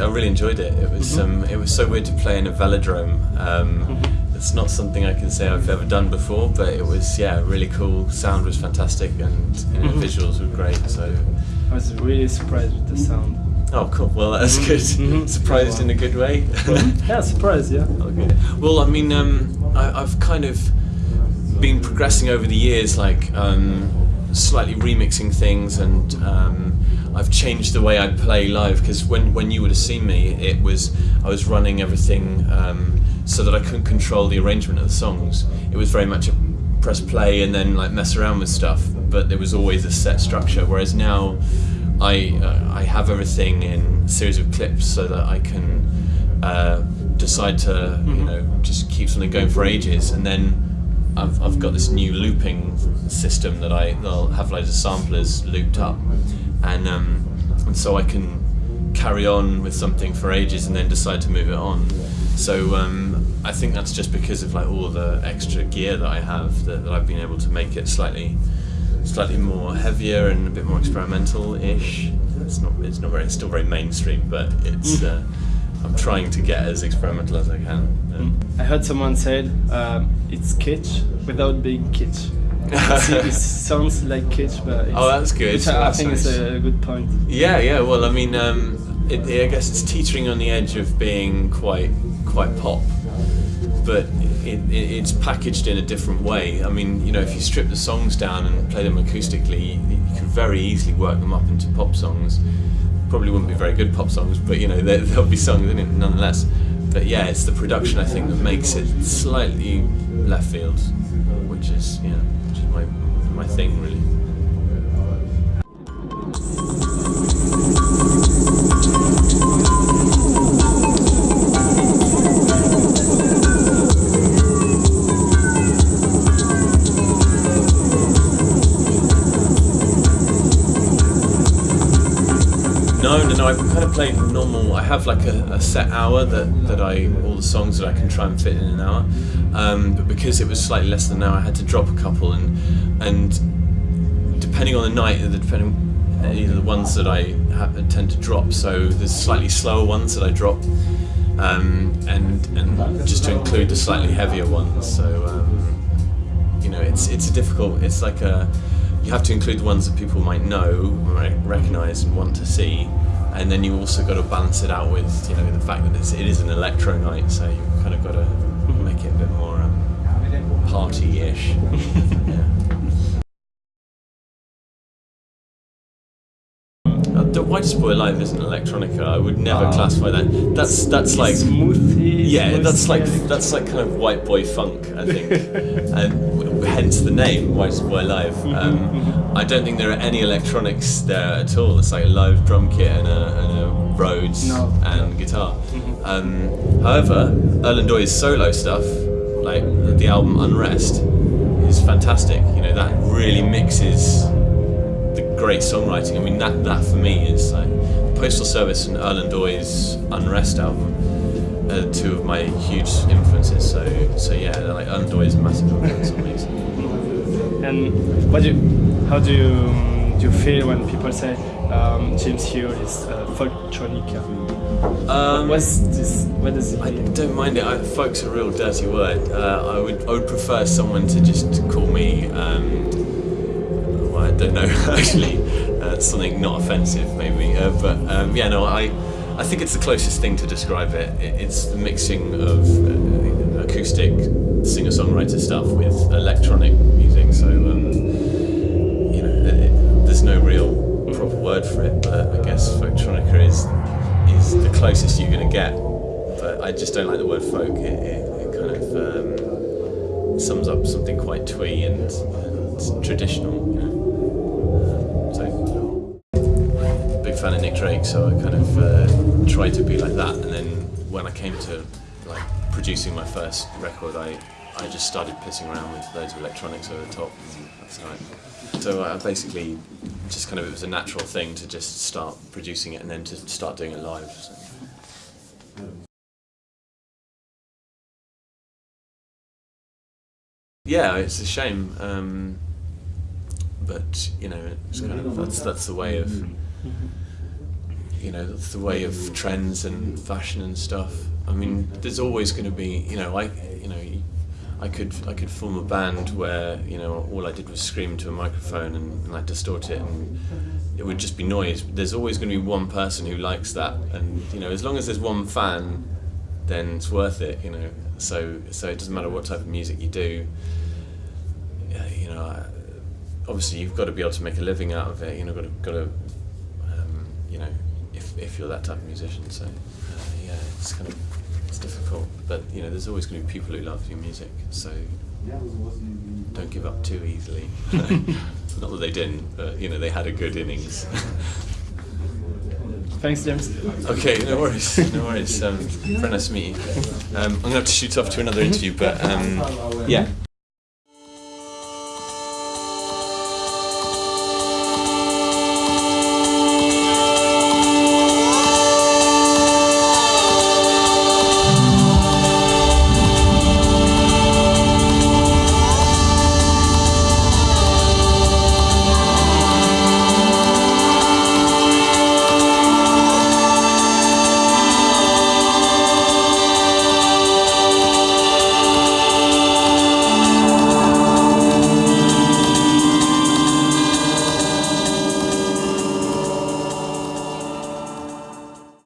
I really enjoyed it. It was so weird to play in a velodrome. It's not something I can say I've ever done before, but it was really cool. Sound was fantastic, and visuals were great. So I was really surprised with the sound. Oh, cool. Well, that's good. Surprised in a good way. Yeah, surprised. Yeah. Okay. Well, I mean, I've kind of been progressing over the years, like slightly remixing things, and I've changed the way I play live, because when you would have seen me, I was running everything so that I couldn't control the arrangement of the songs. It was very much a press play and then like mess around with stuff, but there was always a set structure. Whereas now, I have everything in a series of clips so that I can decide to just keep something going for ages, and then I've got this new looping system that I'll have loads of samplers looped up, and so I can carry on with something for ages and then decide to move it on. So I think that's just because of like all the extra gear that I have, that I've been able to make it slightly more heavier and a bit more experimental-ish. It's still very mainstream, but it's I'm trying to get as experimental as I can. I heard someone said it's kitsch without being kitsch. It sounds like kitsch, but that's good. Which I think is a good point. Yeah. Well, I mean, I guess it's teetering on the edge of being quite pop, but it's packaged in a different way. I mean, if you strip the songs down and play them acoustically, you can very easily work them up into pop songs. Probably wouldn't be very good pop songs, but there'll be songs in it nonetheless. But yeah, it's the production, I think, that makes it slightly left field, which is my thing, really. no, I kind of played normal. I have like a set hour that all the songs that I can try and fit in an hour. But because it was slightly less than an hour, I had to drop a couple, and depending on the night, either the ones that I tend to drop. So there's slightly slower ones that I drop, and just to include the slightly heavier ones. So you know, it's a difficult. It's like you have to include the ones that people might know, recognise, and want to see, and then you also got to balance it out with, you know, the fact that it is an electro night, so you kind of got to make it a bit more party-ish. Yeah. The Whitest Boy Alive isn't electronica. I would never classify that. That's like smoothie. Yeah, that's like kind of white boy funk, I think, and hence the name Whitest Boy Alive. I don't think there are any electronics there at all. It's like a live drum kit and a Rhodes and guitar. However, Erland Doy's solo stuff, like the album Unrest, is fantastic. You know, that really mixes the great songwriting. I mean, that for me is like Postal Service and Erland Doy's Unrest album are two of my huge influences. So yeah, like Erland Doy is massive. It's amazing. And how do you feel when people say James Yuill is folktronica? What does it mean? I don't mind it. Folk's a real dirty word. I would prefer someone to just call me. I don't know, actually, something not offensive maybe, but yeah, no, I think it's the closest thing to describe it. It's the mixing of acoustic singer-songwriter stuff with electronic music, so you know, there's no real proper word for it, but I guess folktronica is the closest you're going to get, but I just don't like the word folk. It kind of sums up something quite twee and traditional, you know. Big fan of Nick Drake, so I kind of tried to be like that. And then when I came to like producing my first record, I just started pissing around with loads of electronics over the top. That's right. So I basically just kind of, it was a natural thing to just start producing it and then to start doing it live. So. Yeah, it's a shame. But you know, it's kind of that's the way of, you know, that's the way of trends and fashion and stuff. I mean, there's always going to be, you know, I could form a band where, you know, all I did was scream to a microphone and like distort it, and it would just be noise. There's always going to be one person who likes that, and you know, as long as there's one fan, then it's worth it, you know. So it doesn't matter what type of music you do. You know, obviously you've got to be able to make a living out of it. You know, got to you know, if you're that type of musician. So yeah, it's kind of, it's difficult. But you know, there's always going to be people who love your music. So don't give up too easily. Not that they didn't, but you know, they had a good innings. Thanks, James. Okay, no worries, no worries. Very nice to meet you. I'm going to have to shoot off to another interview, but yeah.